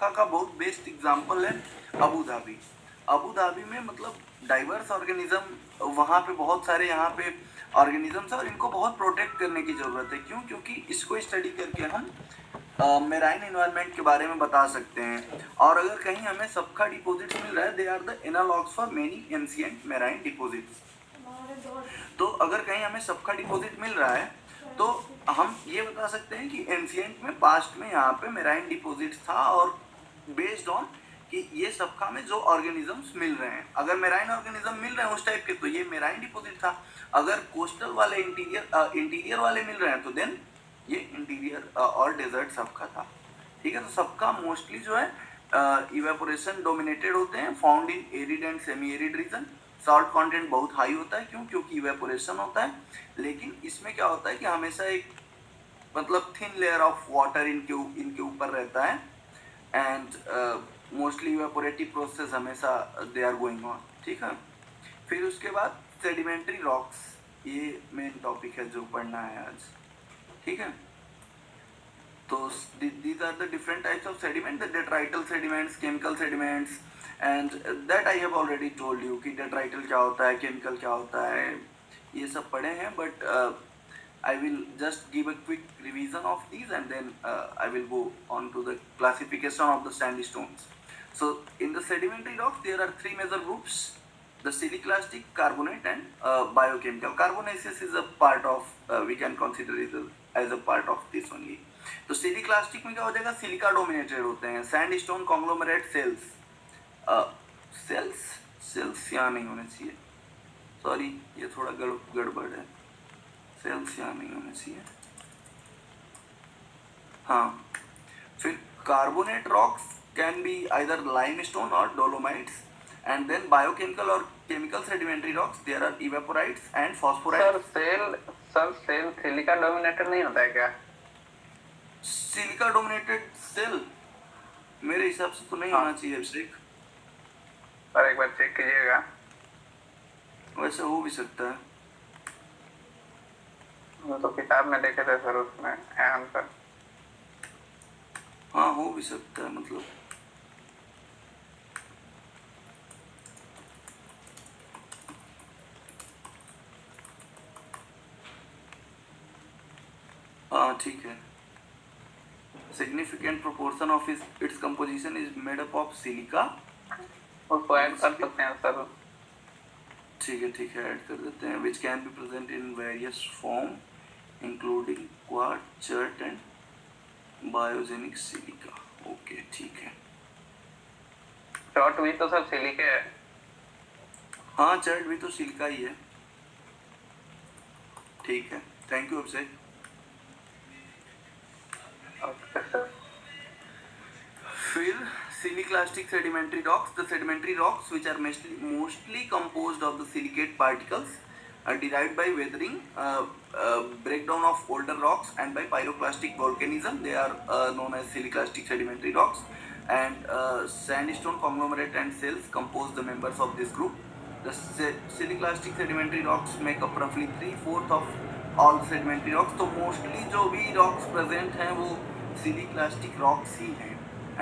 सबका का बहुत बेस्ट एग्जांपल है अबू धाबी। अबू धाबी में मतलब डाइवर्स ऑर्गेनिज्म, वहाँ पे बहुत सारे यहाँ पे ऑर्गेनिजम्स है और इनको बहुत प्रोटेक्ट करने की ज़रूरत है। क्यों? क्योंकि इसको स्टडी करके हम मेराइन एनवायरनमेंट के बारे में बता सकते हैं। और अगर कहीं हमें सबका डिपॉजिट्स मिल रहा है, they are the analogues for many ancient marine deposits. तो अगर कहीं हमें सबका डिपॉजिट मिल रहा है तो हम ये बता सकते हैं कि एंशिएंट में पास्ट में यहाँ पे मेराइन डिपॉजिट्स था, और बेस्ड ऑन कि ये सबका में जो ऑर्गेनिजम्स मिल रहे हैं, अगर मेराइन ऑर्गेनिज्म मिल रहे हैं उस टाइप के तो ये मेराइन डिपॉजिट था। अगर कोस्टल वाले इंटीरियर वाले मिल रहे हैं तो देन ये इंटीरियर और डेजर्ट सबका था। ठीक है, तो सबका मोस्टली जो है इवेपोरेशन डोमिनेटेड होते हैं, found in arid and semi arid region. Salt content बहुत हाई होता है। क्यों? क्योंकि इवेपोरेशन होता है। लेकिन इसमें क्या होता है कि हमेशा एक मतलब थिन लेयर ऑफ वाटर इनके ऊपर रहता है, एंड मोस्टली इवेपोरेटिव प्रोसेस हमेशा दे आर गोइंग ऑन। ठीक है, फिर उसके बाद सेडिमेंट्री रॉक्स, ये मेन टॉपिक है जो पढ़ना है आज। ठीक है, तो these are the different types of sediment, the detrital sediments, chemical sediments, and that I have already told you कि detrital क्या होता है, chemical क्या होता है, ये सब पढ़े हैं। but I will just give a quick revision of these, and then I will go on to the classification of the sandstones. So in the sedimentary rocks there are three major groups: the siliclastic, carbonate, and biochemical. Carbonaceous is a part of, we can consider it as a part of this only. तो सिलिक्लास्टिक में क्या हो जाएगा? Silica dominated होते हैं। Sandstone conglomerate sales, sales यहाँ नहीं होने चाहिए, सॉरी ये थोड़ा गड़बड़ है, सेल्स यहाँ नहीं होने चाहिए। हाँ, फिर carbonate rocks can be either limestone और डोलोमाइट्स, एंड देन बायोकेमिकल और chemical sedimentary rocks, there are evaporites and phosphorites. सेल सिलिका डोमिनेटेड नहीं होता है क्या? सिलिका डोमिनेटेड सेल मेरे हिसाब से तो नहीं होना चाहिए अभिषेक, पर एक बार चेक कीजिएगा। वैसे हो भी सकता है, तो किताब में देखे थे सर, उसमें है आंसर। हाँ हो भी सकता है, मतलब हाँ ठीक है। Significant proportion of its composition is made up of silica. उसको ऐड कर सकते हैं सर? ठीक है ऐड कर देते हैं। Which can be present in various form including quartz, chert and biogenic silica. Okay ठीक है। चर्ट भी तो सब सिलिका है। हाँ चर्ट भी तो सिलिका ही है। ठीक है, थैंक यू अभिषेक। फिर siliclastic sedimentary rocks, the sedimentary rocks which are mostly composed of the silicate particles are derived by weathering, breakdown of older rocks, and by pyroclastic volcanism. They are known as siliclastic sedimentary rocks, and sandstone conglomerate and cells compose the members of this group. The siliclastic sedimentary rocks make up roughly 3/4 of all sedimentary rocks. तो mostly जो भी rocks present हैं वो siliclastic rocks ही हैं,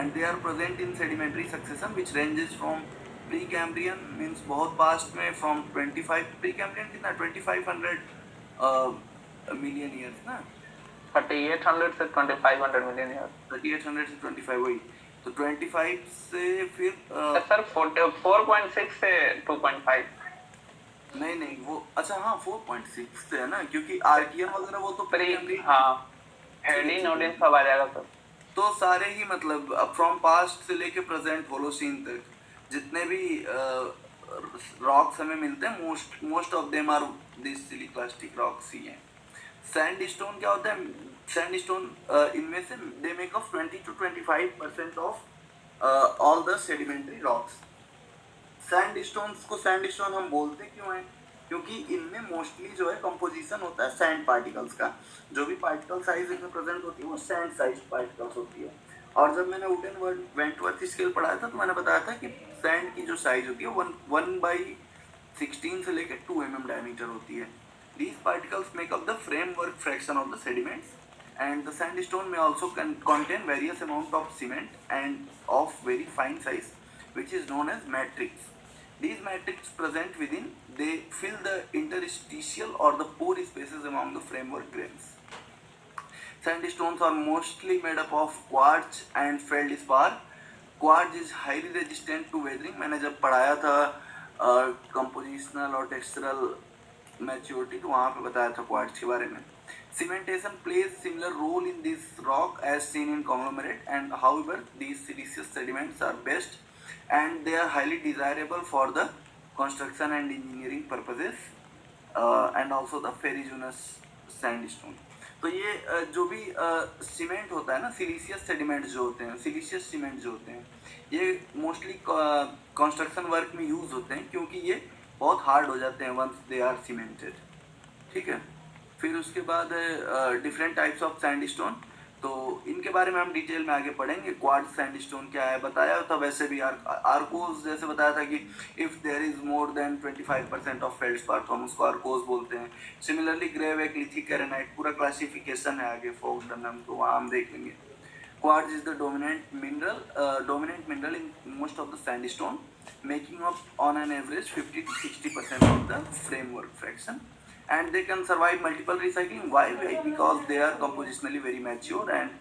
and they are present in sedimentary succession which ranges from Precambrian, means बहुत past में, from 25 Precambrian कितना 2500 million years ना, 3800 से 2500 मिलियन ईयर। 3800 से 25 वही, तो 25 से फिर सर 4.6 से 2.5 नहीं वो अच्छा हाँ 4.6 से है ना, क्योंकि आर्कियन वगैरह वो तो प्रीकैम्ब्रियन, हाँ हेडी नोडिन सब आ जाएगा सर। तो सारे ही मतलब फ्रॉम पास्ट से लेके प्रेजेंट होलोसीन तक जितने भी रॉक्स हमें मिलते हैं, most of them are this siliciclastic rocks ही हैं। सैंडस्टोन क्या होता है? सैंडस्टोन इनमें से they make up 20 to 25% of all the sedimentary rocks. Sandstones को सैंडस्टोन हम बोलते क्यों हैं? क्योंकि इनमें मोस्टली जो है कंपोजिशन होता है सैंड पार्टिकल्स का। जो भी पार्टिकल साइज इनमें प्रेजेंट होती है वो सैंड साइज पार्टिकल्स होती है। और जब मैंने वुडन वेंटवर्थ स्केल पढ़ाया था तो मैंने बताया था कि सैंड की जो साइज होती है 1/16 से लेकर 2 mm डायमीटर होती है। These particles make up the framework fraction of the sediments, and the sandstone may also contain various amount of cement and of very fine size, which is known as matrix. These matrix present within, they fill the interstitial or the pore spaces among the framework grains. Sandstones are mostly made up of quartz and feldspar. Quartz is highly resistant to weathering. मैंने जब पढ़ाया था compositional और textural maturity तो वहाँ पे बताया था क्वार्ट्ज के बारे में. Cementation plays similar role in this rock as seen in conglomerate, and however these siliceous sediments are best and they are highly desirable for the construction and engineering purposes and also the ferruginous sandstone. तो ये जो भी cement होता है ना, siliceous sediment जो होते हैं, सिलिशियस सीमेंट जो होते हैं, ये मोस्टली कंस्ट्रक्शन वर्क में यूज होते हैं क्योंकि ये बहुत हार्ड हो जाते हैं वंस दे आर सीमेंटेड. ठीक है. फिर उसके बाद डिफरेंट टाइप्स ऑफ सैंडस्टोन, तो इनके बारे में हम डिटेल में आगे पढ़ेंगे. क्वार्ट्ज सैंडस्टोन क्या है बताया था. वैसे भी आर्कोज जैसे बताया था कि if there is more than 25% of feldspar तो हम उसको आर्कोज बोलते हैं. सिमिलरली ग्रेवेक, लिथिक कैरेनाइट, पूरा क्लासिफिकेशन है आगे फोक डनम, तो वहाँ हम देख लेंगे. Quartz is the dominant mineral in most of the sandstone, making up on an average 50 to 60% of the framework fraction, and they can survive multiple recycling. Why? Because they are compositionally very mature and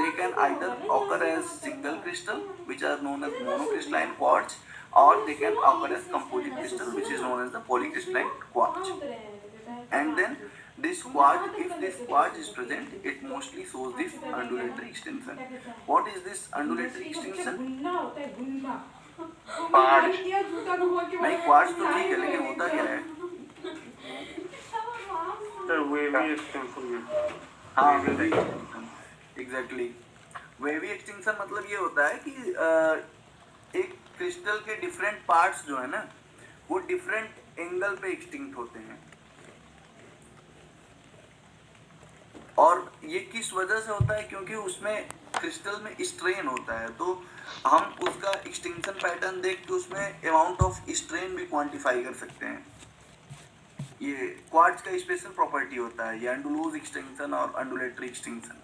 they can either occur as single crystal, which are known as monocrystalline quartz, or they can occur as composite crystal, which is known as the polycrystalline quartz. And then this quartz, if this quartz is present, it mostly shows this undulatory extension. What is this undulatory extension? Quartz. नहीं, quartz तो ठीक है, लेकिन होता क्या है? Wavy extinction. हाँ, wavy extinction, exactly. Wavy extinction मतलब ये होता है कि एक क्रिस्टल के डिफरेंट पार्ट्स जो है ना, वो डिफरेंट एंगल पे एक्सटिंक्ट होते हैं. और ये किस वजह से होता है? क्योंकि उसमें क्रिस्टल में स्ट्रेन होता है, तो हम उसका एक्सटिंक्शन पैटर्न देख के उसमें अमाउंट ऑफ स्ट्रेन भी क्वांटिफाई कर सकते हैं. ये क्वार्ट्ज का स्पेशल प्रॉपर्टी होता है, ये अंडुलोज एक्सटिंक्शन और अंडुलेटरी एक्सटिंक्शन.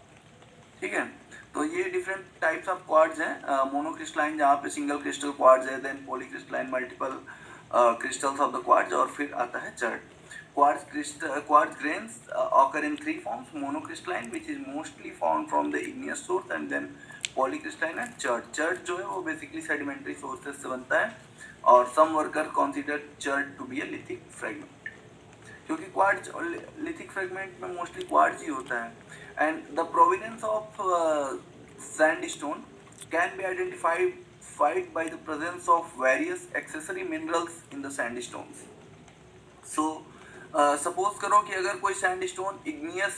ठीक है. तो ये डिफरेंट टाइप्स ऑफ क्वार्ट्ज हैं. मोनोक्रिस्टलाइन जहाँ पे सिंगल क्रिस्टल क्वार्ट्ज है, then polycrystalline multiple crystals of the quartz, और फिर आता है chert. Quartz grains occur in three forms: monocrystalline, which is mostly found from the igneous source, and then polycrystalline and chert. Chert जो है वो basically sedimentary sources से बनता है, और some worker consider chert to be a lithic fragment. क्योंकि quartz और lithic fragment में मोस्टली क्वार्ट्ज ही होता है. And the Providence of sandstone can be identified by the presence of various accessory minerals in the sandstones. So suppose करो कि अगर कोई sandstone igneous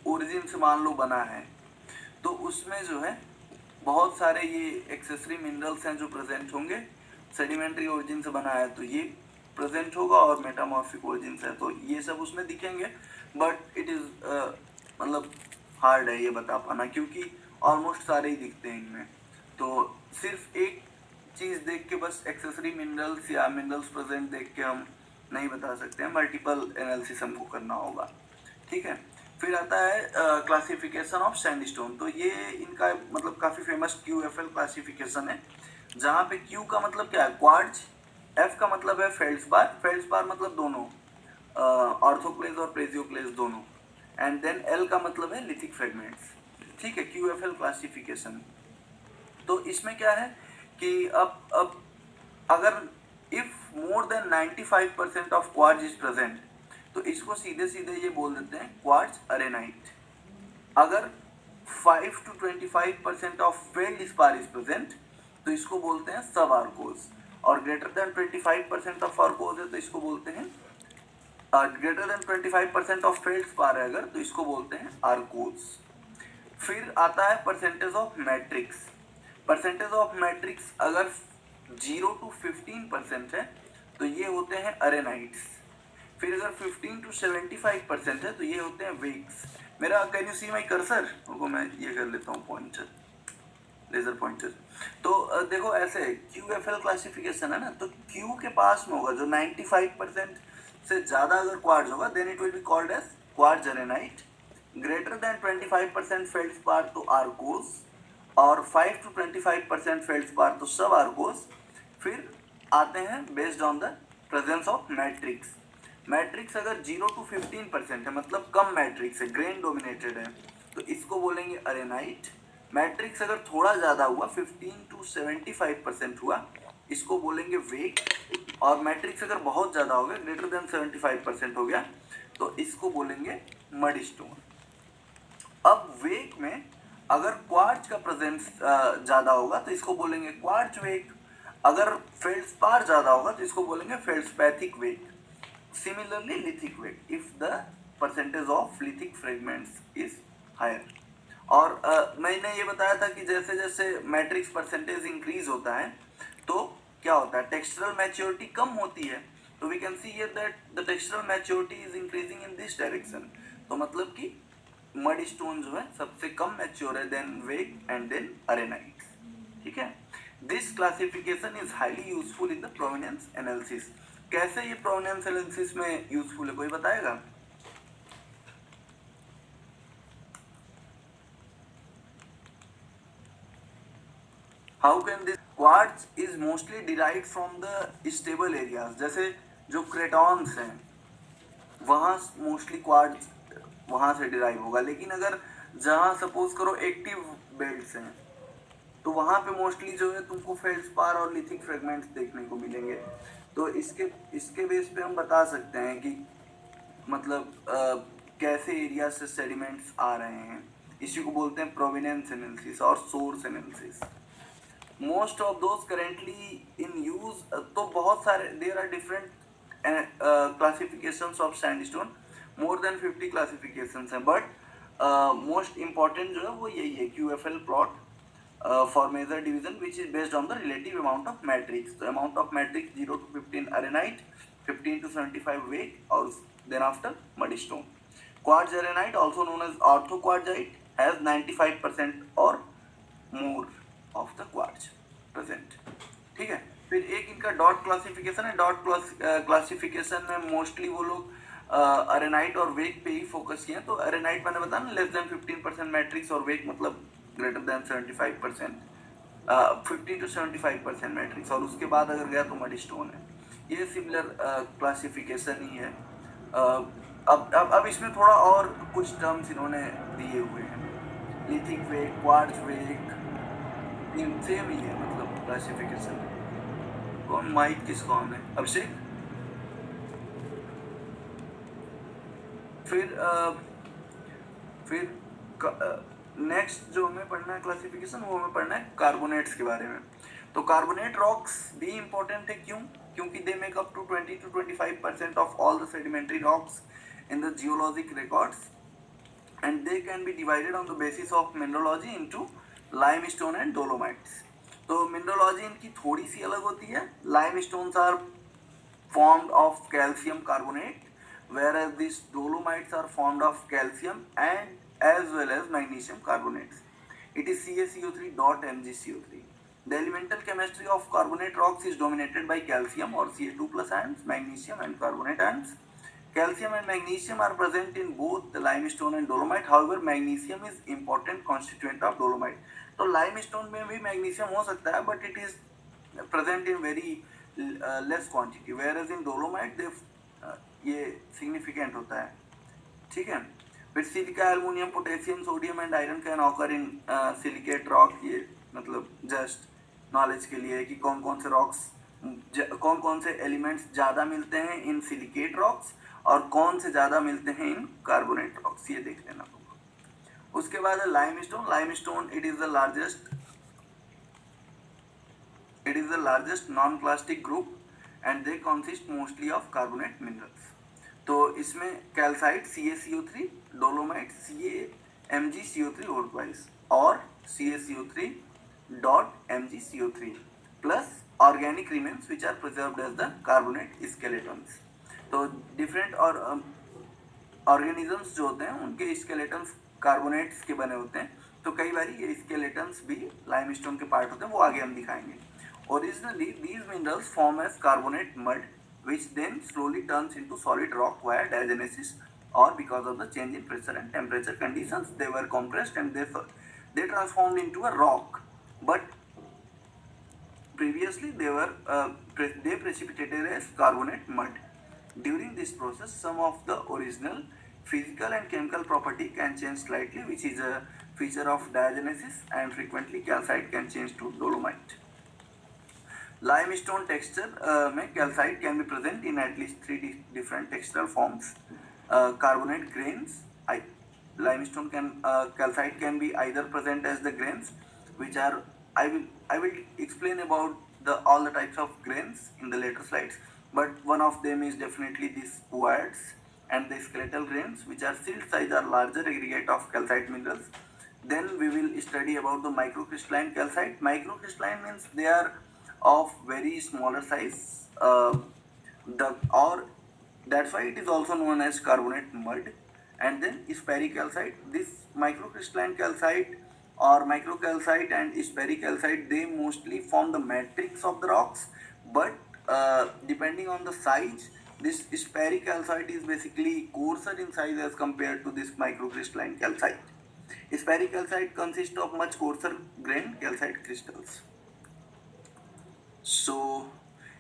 origin से मान लो बना है, तो उसमें जो है बहुत सारे ये एक्सेसरी मिनरल्स हैं जो प्रेजेंट होंगे. सेडिमेंट्री ओरिजिन से बना है तो ये प्रेजेंट होगा, और मेटामॉर्फिक ओरिजिन से है तो ये सब उसमें दिखेंगे. बट इट इज़ मतलब हार्ड है ये बता पाना, क्योंकि ऑलमोस्ट सारे ही दिखते हैं इनमें. तो सिर्फ एक चीज़ देख के बस एक्सेसरी मिनरल्स या मिनरल्स प्रेजेंट देख के हम नहीं बता सकते हैं, मल्टीपल एनालिसिस हमको करना होगा. ठीक है. फिर आता है क्लासिफिकेशन ऑफ सैंडस्टोन. तो ये इनका मतलब काफ़ी फेमस QFL क्लासिफिकेशन है, जहाँ पे Q का मतलब क्या है? क्वार्ट्ज. F का मतलब है फेल्ड्स्पार. फेल्ड्स्पार मतलब दोनों, ऑर्थोक्लेज और प्लेजियोक्लेज दोनों. एंड देन L का मतलब है लिथिक फ्रेगमेंट्स. ठीक है. QFL classification. तो इसमें क्या है कि अब अगर if more than 95% of quartz is present, तो इसको सीधे सीधे ये बोल देते हैं क्वार्ट्ज अरेनाइट. अगर 5 to 25% of feldspar is present, तो इसको बोलते हैं सब आर्कोज. और ग्रेटर देन 25% ऑफ आर्कोज है तो इसको बोलते हैं, ग्रेटर देन 25% ऑफ फेल्डस्पार है अगर, तो इसको बोलते हैं आर्कोज. फिर आता है percentage of matrix. Percentage of matrix अगर 0 to 15% है तो ये होते हैं अरेनाइट्स. फिर अगर 15 to 75% है तो ये होते हैं वेक्स. मेरा can you see my cursor? उनको मैं ये कर लेता हूँ पॉइंटर, लेजर पॉइंटर. तो देखो ऐसे QFL क्लासिफिकेशन है ना, तो Q के पास में होगा जो 95% से ज़्यादा अगर क्वार्ट्ज होगा, then it will be called as quartz arenite. Greater than 25% feldspar तो आर्कोस, और 5 to 25% फेल्डस्पार तो सब आर्कोस। फिर आते हैं based on the presence of matrix. Matrix अगर 0 to 15% है, मतलब कम मैट्रिक्स है, ग्रेन डोमिनेटेड है, तो इसको बोलेंगे अरेनाइट। मैट्रिक्स अगर थोड़ा ज़्यादा हुआ, 15 to 75% हुआ, इसको बोलेंगे वेक। और मैट्रिक्स अगर बहुत ज़्यादा हो गया, ग्रेटर देन 75% हो गया, तो इसको बोलेंगे मड स्टोन। अब वेक में अगर क्वार्ट्ज का प्रेजेंस ज़्यादा होगा तो इसको बोलेंगे क्वार्ट्ज वेक। अगर फेल्डस्पार ज़्यादा होगा तो इसको बोलेंगे feldspathic wacke. Similarly lithic wacke if the percentage of lithic fragments is higher. और मैंने ये बताया था कि जैसे जैसे मैट्रिक्स परसेंटेज इंक्रीज होता है तो क्या होता है, टेक्सचरल मैच्योरिटी कम होती है। तो we can see here that the textural maturity is increasing in this direction. तो मतलब कि मड स्टोन जो है सबसे कम मैच्योर है then wacke and then arenite. ठीक है, this classification is highly useful in the provenance analysis. कैसे ये प्रोवेनियंस एनालिसिस में यूजफुल है, कोई बताएगा? How can this? Quartz is mostly derived from the stable areas. जैसे जो क्रेटॉन्स हैं वहाँ मोस्टली क्वार्ट्ज वहाँ से डिराइव होगा, लेकिन अगर जहाँ सपोज करो एक्टिव बेल्ट्स हैं तो वहाँ पे मोस्टली जो है तुमको फेल्डस्पार और लिथिक फ्रेगमेंट्स देखने को मिलेंगे। तो इसके बेस पे हम बता सकते हैं कि मतलब कैसे एरिया से सेडिमेंट्स आ रहे हैं। इसी को बोलते हैं प्रोवेनियंस एनालिसिस और source analysis. Most of those currently in use, तो बहुत सारे there are different classifications of sandstone, more than 50 classifications हैं, बट मोस्ट इम्पॉर्टेंट जो है वो यही है QFL plot for major division which is based on the relative amount of matrix. तो amount of matrix 0 to 15 arenite, 15 to 75 wacke, और then after mudstone. Quartz अरेनाइट also known as ऑर्थोक्वार्जाइट has 95% और more of the quartz present. ठीक है, फिर एक इनका dot classification है। Dot classification में मोस्टली वो लोग अरेनाइट और वेक पे ही फोकस किए। तो अरेनाइट मैंने बताया ना, लेस देन 15% मैट्रिक्स, और वेक मतलब ग्रेटर देन 75%, 50 to 75% मैट्रिक्स, और उसके बाद अगर गया तो मड स्टोन है। ये सिमिलर क्लासिफिकेशन ही है। अब इसमें थोड़ा और कुछ टर्म्स इन्होंने दिए हुए हैं। लिथिक वेक, क्वार्ट्ज वेक, सेम ही है मतलब क्लासिफिकेशन। कौन माइक किसको ऑन है? अभिषेक। फिर नेक्स्ट जो हमें पढ़ना है क्लासिफिकेशन, वो हमें पढ़ना है कार्बोनेट्स के बारे में। तो कार्बोनेट रॉक्स भी इंपॉर्टेंट है। क्यों? क्योंकि they make up to 20 to 25% of all the sedimentary rocks in the geologic records, and they can be divided on the basis of mineralogy into limestone and dolomites. तो mineralogy इनकी थोड़ी सी अलग होती है। Limestones are formed of calcium carbonate, whereas these dolomites are formed of calcium and as well as magnesium carbonates. It is CaCO3 dot MgCO3. The elemental chemistry of carbonate rocks is dominated by calcium or Ca2 plus ions, magnesium and carbonate ions. Calcium and magnesium are present in both the limestone and dolomite. However, magnesium is important constituent of dolomite. तो limestone में भी magnesium हो सकता है, but it is present in very less quantity, whereas in dolomite ये significant होता है। ठीक है, फिर silica, aluminium, potassium, sodium and iron can occur in silicate rock. ये मतलब जस्ट नॉलेज के लिए कि कौन कौन से रॉक्स, कौन कौन से एलिमेंट्स ज़्यादा मिलते हैं इन सिलिकेट रॉक्स और कौन से ज़्यादा मिलते हैं इन कार्बोनेट रॉक्स, ये देख लेना होगा। उसके बाद है limestone. Limestone it is the largest non plastic group and they consist mostly of carbonate minerals. तो इसमें कैल्साइट CaCO3, डोलोमाइट CaMgCO3 और CaCO3 dot MgCO3 plus organic remains which are preserved as the carbonate skeletons. तो different और organisms जो होते हैं उनके skeletons carbonates के बने होते हैं। तो कई बार ये स्केलेटन्स भी लाइमस्टोन के पार्ट होते हैं, वो आगे हम दिखाएंगे। Originally these minerals form as carbonate mud which then slowly turns into solid rock via diagenesis or because of the change in pressure and temperature conditions, they were compressed and they transformed into a rock. But previously they precipitated as carbonate mud. During this process, some of the original physical and chemical property can change slightly, which is a feature of diagenesis, and frequently calcite can change to dolomite. Limestone texture में calcite can be present in at least three different textural forms. Carbonate grains. Limestone calcite can be either present as the grains, which are I will explain about all the types of grains in the later slides. But one of them is definitely these wires and the skeletal grains, which are silt size or larger aggregate of calcite minerals. Then we will study about the microcrystalline calcite. Microcrystalline means they are of very smaller size. That's why it is also known as carbonate mud. And then spericalcite. This microcrystalline calcite or microcalcite and spericalcite, they mostly form the matrix of the rocks. But depending on the size, this spericalcite is basically coarser in size as compared to this microcrystalline calcite. Spericalcite consists of much coarser grained calcite crystals. So,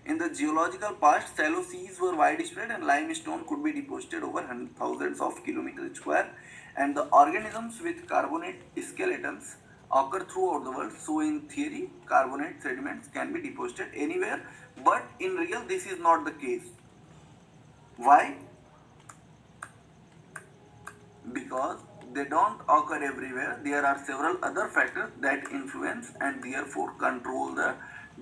in the geological past, shallow seas were widespread and limestone could be deposited over thousands of kilometers square, and the organisms with carbonate skeletons occur throughout the world. So, in theory, carbonate sediments can be deposited anywhere, but in real, this is not the case. Why? Because they don't occur everywhere. There are several other factors that influence and therefore control the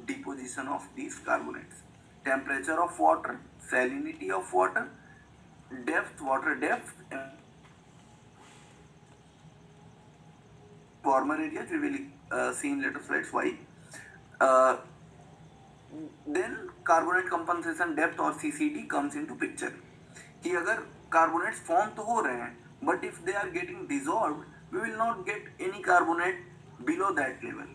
deposition of these carbonates. Temperature of water, salinity of water, water depth. Warmer areas, we will see in later slides why. Then carbonate compensation depth or CCD comes into picture. कि अगर carbonates form तो हो रहे हैं, but if they are getting dissolved, we will not get any carbonate below that level.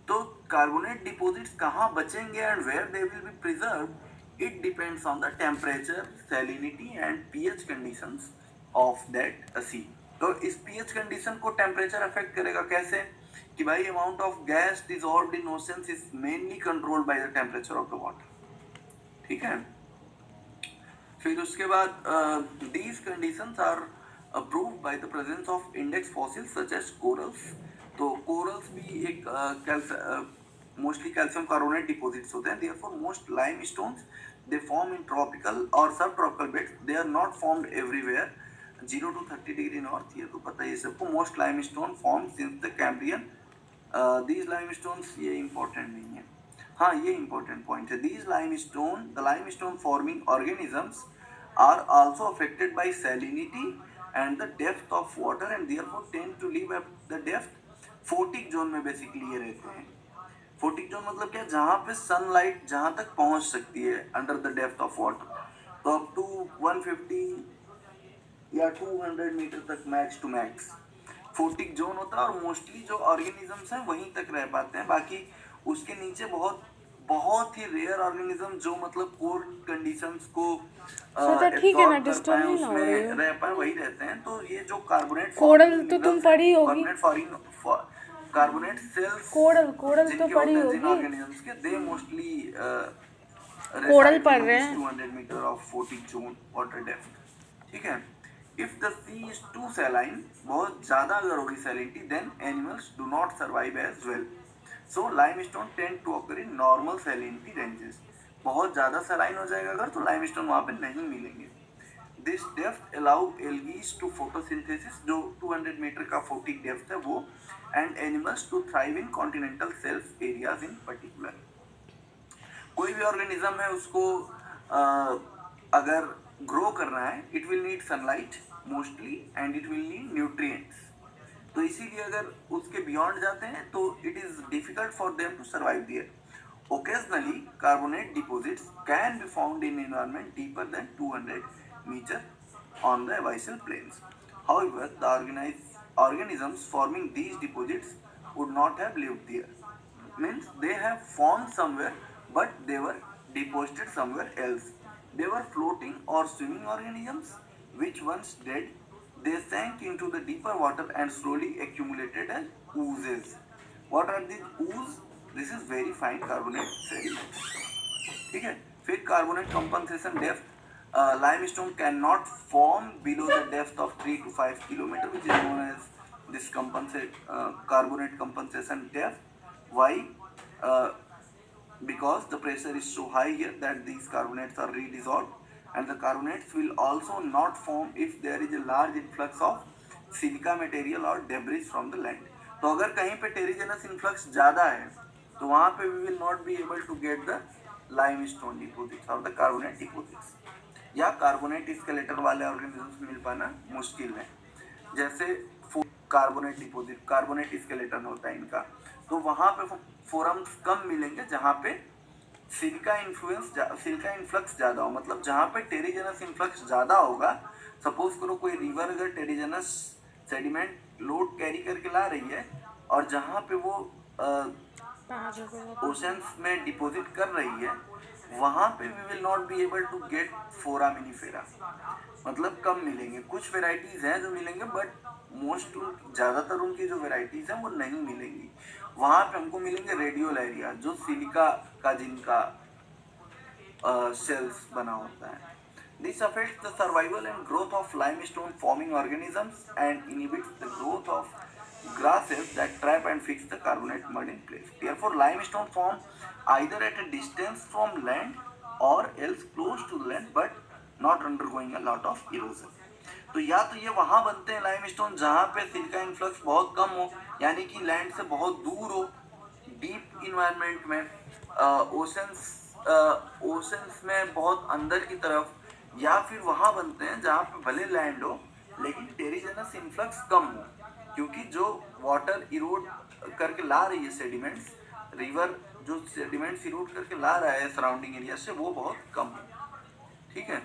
तो carbonate deposits कहाँ बचेंगे and where they will be preserved, it depends on the temperature, salinity and pH conditions of that sea. तो इस pH condition को temperature affect करेगा कैसे? कि भाई amount of gas dissolved in oceans is mainly controlled by the temperature of the water. ठीक है? फिर उसके बाद these conditions are approved by the presence of index fossils such as corals. तो corals भी एक mostly calcium carbonate deposits होते हैं. Therefore, most limestones they form in tropical or subtropical beds. They are not formed everywhere. 0 to 30 degree north, ये तो पता ही सबको. Most limestone formed since the Cambrian. These limestones ये important नहीं है. हाँ, ये important point है. The limestone forming organisms are also affected by salinity and the depth of water and therefore tend to live at the depth. Photic zone में basically ये रहते हैं. फोटिक जोन मतलब क्या? जहाँ पे सनलाइट जहाँ तक पहुँच सकती है under the depth of water. तो अप टू 150 या 200 मीटर तक max to max photic zone होता है और मोस्टली जो ऑर्गेनिजम्स हैं वहीं तक रह पाते हैं. बाकी उसके नीचे बहुत ही रेयर ऑर्गेनिज्म जो मतलब कोल्ड कंडीशंस को ठीक है, मैं डिस्टर्ब नहीं ना हो रही हूँ. रह पाए वही रहते हैं. तो ये जो कार्बोनेट कोरल तो तुम पढ़ी होगी. कार्बोनेट सेल्स कोरल तो पढ़ी होगी. ऑर्गेनिजम्स के दे मोस्टली कोरल पढ़ रहे हैं. 200 metre of photic zone water depth. ठीक है. If the sea is too saline, बहुत ज़्यादा अगर होगी salinity, then animals do not survive as well. So limestone tend to occur in normal salinity ranges. बहुत ज़्यादा saline हो जाएगा अगर तो limestone वहाँ पे नहीं मिलेंगे. This depth allow algae to photosynthesis, जो 200 मीटर का photic depth है वो, and animals to thrive in continental shelf areas in particular. कोई भी organism है उसको अगर ग्रो करना है, it will need sunlight mostly and it will need nutrients. तो इसीलिए अगर उसके बियॉन्ड जाते हैं तो it is difficult for them to survive there. Occasionally carbonate deposits can be found in environment deeper than 200 metre on the abyssal plains. However the organisms forming these deposits would not have lived there. Means they have formed somewhere but they were deposited somewhere else. They were floating or swimming organisms which once dead, they sank into the deeper water and slowly accumulated as oozes. What are these ooze? This is very fine carbonate sediments. ठीक है. फिर carbonate compensation depth. Limestone cannot form below the depth of 3 to 5 kilometer, which is known as this carbonate compensation depth. Why? Uh, because the pressure is so high here that these carbonates are redissolved, and the carbonates will also not form if there is a large influx of silica material or debris from the land. तो अगर कहीं पे टेरिजेनस influx ज़्यादा है तो वहाँ पे we will not be able to get the limestone deposits or the carbonate deposits, या कार्बोनेट स्केलेटन वाले ऑर्गेनिजम्स मिल पाना मुश्किल है. जैसे कार्बोनेट डिपोजिट, कार्बोनेट स्केलेटन होता है इनका, तो वहाँ पे फोरम्स कम मिलेंगे जहाँ पे सिलिका इन्फ्लक्स ज़्यादा हो. मतलब जहाँ पे टेरिजेनस इन्फ्लक्स ज़्यादा होगा, सपोज करो कोई रिवर अगर टेरिजेनस सेडिमेंट लोड कैरी करके ला रही है और जहाँ पे वो ओशंस में डिपॉजिट कर रही है, वहाँ पे we will not be able to get foraminifera. मतलब कम मिलेंगे. कुछ वेराइटीज़ हैं जो मिलेंगे, बट ज़्यादातर उनकी जो वेराइटीज़ हैं वो नहीं मिलेंगी. वहाँ पे हमको मिलेंगे रेडियोलैरिया, जो सिलिका का जिनका सेल्स बना होता है. This affects the survival and growth of limestone forming organisms and inhibits the growth of grasses that trap and fix the carbonate mud in place. Therefore, limestone form either at a distance from land or else close to the land, but not undergoing a lot of erosion. तो या तो ये वहाँ बनते हैं limestone जहाँ पे silica influx बहुत कम हो, यानी कि लैंड से बहुत दूर हो, डीप इन्वायरमेंट में, ओशंस में बहुत अंदर की तरफ, या फिर वहाँ बनते हैं जहाँ पे भले लैंड हो लेकिन टेरिजेनस इन्फ्लक्स कम हो, क्योंकि जो वाटर इरोड करके ला रही है सेडिमेंट्स, रिवर जो सेडिमेंट्स इरोड करके ला रहा है सराउंडिंग एरिया से, वो बहुत कम है. ठीक है.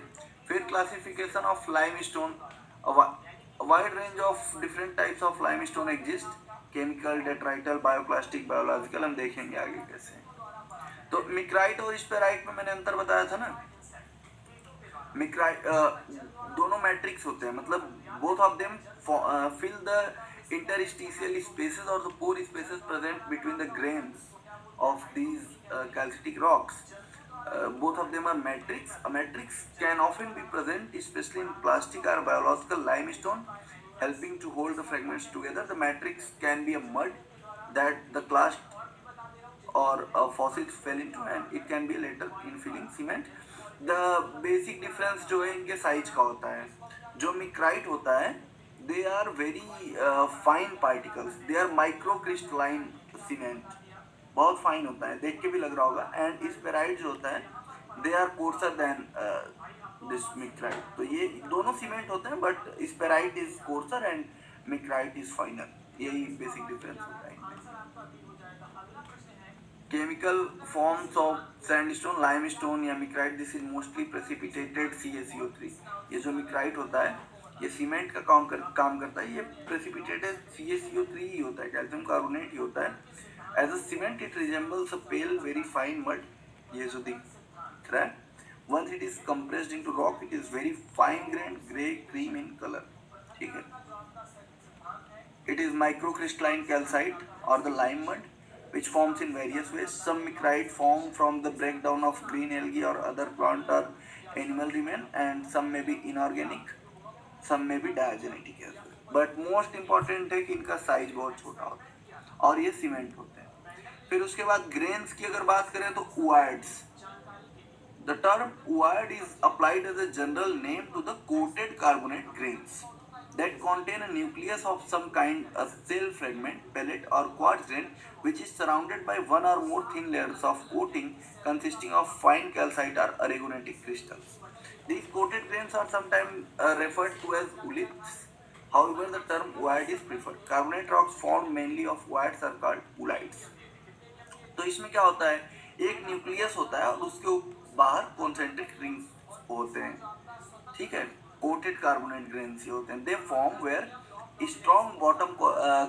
फिर classification of limestone. A wide range of different types of limestone exist. Chemical, detrital, bioplastic, biological, हम देखेंगे आगे कैसे. तो मिक्राइट और स्पेराइट में मैंने अंतर बताया था ना. मिक्राइट दोनों मैट्रिक्स होते हैं, मतलब both of them fill the interstitial spaces और the pore spaces present between the grains of these calcitic rocks. Both of them are matrix. A matrix can often be present, especially in plastic or biological limestone, helping to hold the fragments together. The matrix can be a mud that the clast or fossils fell into, and it can be later infilling cement. The basic difference जो है इनके size का होता है. जो micrite होता है, they are very fine particles. They are microcrystalline cement. बहुत फाइन होता है, देख के भी लग रहा होगा. एंड स्पेराइट जो होता है, they are coarser than this micrite. तो ये दोनों सीमेंट होते हैं, but sparite is coarser and micrite is finer. यही बेसिक डिफरेंस होता है. Chemical forms of sandstone, limestone या micrite. This is mostly precipitated CaCO3. ये जो मिक्राइट होता है ये सीमेंट का काम करता है. ये प्रेसिपिटेटेड CaCO3 ही होता है, कैल्शियम कार्बोनेट ही होता है. As a cement, it resembles a pale, very fine mud. ये जो दिख रहा है, once it is compressed into rock, it is very fine-grained, grey cream in color. ठीक है. It is microcrystalline calcite or the lime mud, which forms in various ways. Some micrite form from the breakdown of green algae or other plant or animal remain, and some may be inorganic, some may be diagenetic as well. But most important है कि इनका size बहुत छोटा होता है और ये cement होते हैं. फिर उसके बाद ग्रेन्स की अगर बात करें तो ooids. The term ooid is applied as a general name to the coated carbonate grains that contain a nucleus of some kind, a cell fragment, pellet or quartz grain, which is surrounded by one or more thin layers of coating consisting of fine calcite or aragonite crystals. These coated grains are sometimes referred to as ooliths. However, the term ooid is preferred. Carbonate rocks formed mainly of ooids are called oolites. तो इसमें क्या होता है, एक nucleus होता है और उसके बाहर कॉन्सेंट्रिक रिंग्स होते हैं. ठीक है. कोटेड कार्बोनेट ग्रेन्स होते हैं. They form where strong bottom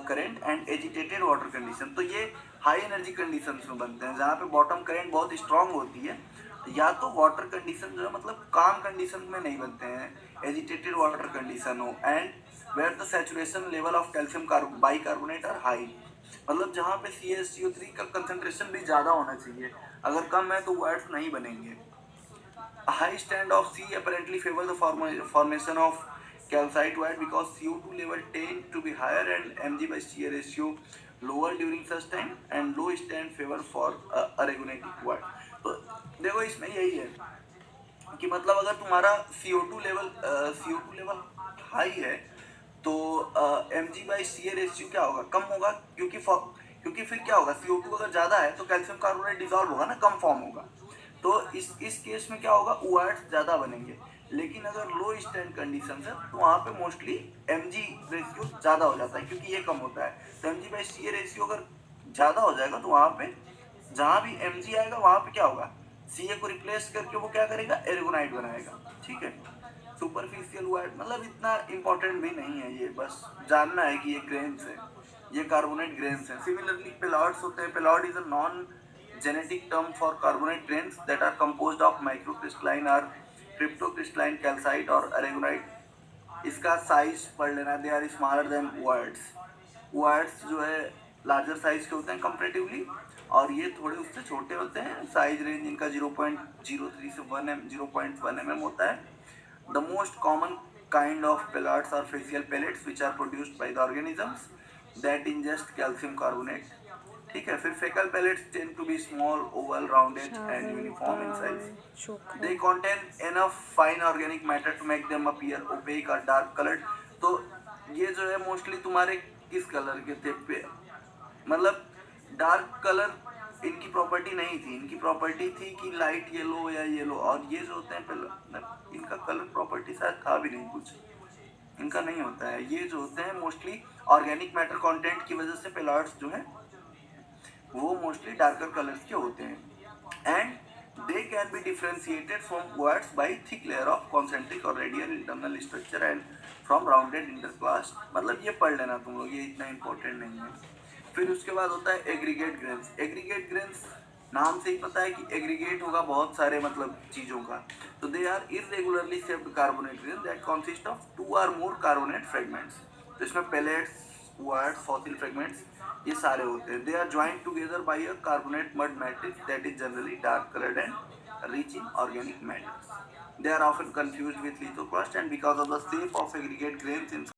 current and agitated water condition. तो ये हाई एनर्जी कंडीशंस में बनते हैं जहाँ पे बॉटम करंट बहुत स्ट्रॉन्ग होती है या तो वाटर कंडीशन जो है मतलब काम कंडीशन में नहीं बनते हैं, एजिटेटेड वाटर कंडीशन हो, and where the saturation level of calcium bicarbonate are high, मतलब जहाँ पे CaSO3 का कंसंट्रेशन भी ज़्यादा होना चाहिए, अगर कम है तो वर्ड्स नहीं बनेंगे। High stand of C apparently favor the formation of calcite white because CO2 level tend to be higher and Mg/Ca ratio lower during such time and low stand favor for aragonite white। तो देखो इसमें यही है कि मतलब अगर तुम्हारा CO2 level high है तो Mg/Ca रेशियो क्या होगा, कम होगा, क्योंकि फिर क्या होगा, CO2 अगर ज़्यादा है तो कैल्शियम कार्बोनेट डिजॉल्व होगा ना, कम फॉर्म होगा, तो इस केस में क्या होगा, OADs ज़्यादा बनेंगे। लेकिन अगर लो स्टैंड कंडीशन है तो वहाँ पे मोस्टली Mg रेशियो ज़्यादा हो जाता है क्योंकि ये कम होता है, तो Mg/Ca रेशियो अगर ज़्यादा हो जाएगा तो वहाँ पे जहाँ भी Mg आएगा वहाँ पे क्या होगा, Ca को रिप्लेस करके वो क्या करेगा, एर्गोनाइट बनाएगा। ठीक है, सुपरफिशियल वर्ड मतलब इतना इंपॉर्टेंट भी नहीं है ये, बस जानना है कि ये ग्रेन्स है, ये कार्बोनेट ग्रेन्स है। सिमिलरली पेलॉड्स होते हैं, peloid is a non genetic term for carbonate grains that are composed of microcrystalline or cryptocrystalline calcite or aragonite। इसका साइज पढ़ लेना, they are smaller than words, words जो है लार्जर साइज के होते हैं कंपेरेटिवली, और ये थोड़े उससे छोटे होते हैं, साइज रेंज इनका 0.03 से 0.1 mm होता है। The most common kind of peloids are faecal pellets which are produced by the organisms that ingest calcium carbonate. ठीक है, फिर faecal pellets tend to be small, oval, rounded and uniform in size. They contain enough fine organic matter to make them appear opaque और dark coloured. तो ये जो है mostly तुम्हारे किस कलर के थे, मतलब डार्क कलर इनकी प्रॉपर्टी नहीं थी, इनकी प्रॉपर्टी थी कि लाइट येलो या येलो, और ये जो होते हैं पहले इनका कलर प्रॉपर्टी शायद था भी नहीं, कुछ इनका नहीं होता है। ये जो होते हैं मोस्टली ऑर्गेनिक मैटर कंटेंट की वजह से पेलॉट्स जो है वो मोस्टली डार्कर कलर्स के होते हैं, and they can be differentiated from words by thick layer of concentric और radial internal structure and from rounded intraclast. मतलब ये पढ़ लेना तुम लोग, ये इतना इंपॉर्टेंट नहीं है। फिर उसके बाद होता है एग्रीगेट ग्रेन्स। एग्रीगेट ग्रेन्स नाम से ही पता है कि एग्रीगेट होगा बहुत सारे मतलब चीज़ों का, तो they are irregularly shaped carbonate grain that consist of 2 or more carbonate fragments. तो इसमें पेलेट्स, वर्ड्स, फॉसिल फ्रेगमेंट्स ये सारे होते हैं। They are joint together by a carbonate mud matrix that is generally dark coloured and rich in organic matters. They are often confused with lithoplast and because of the shape of aggregate grains in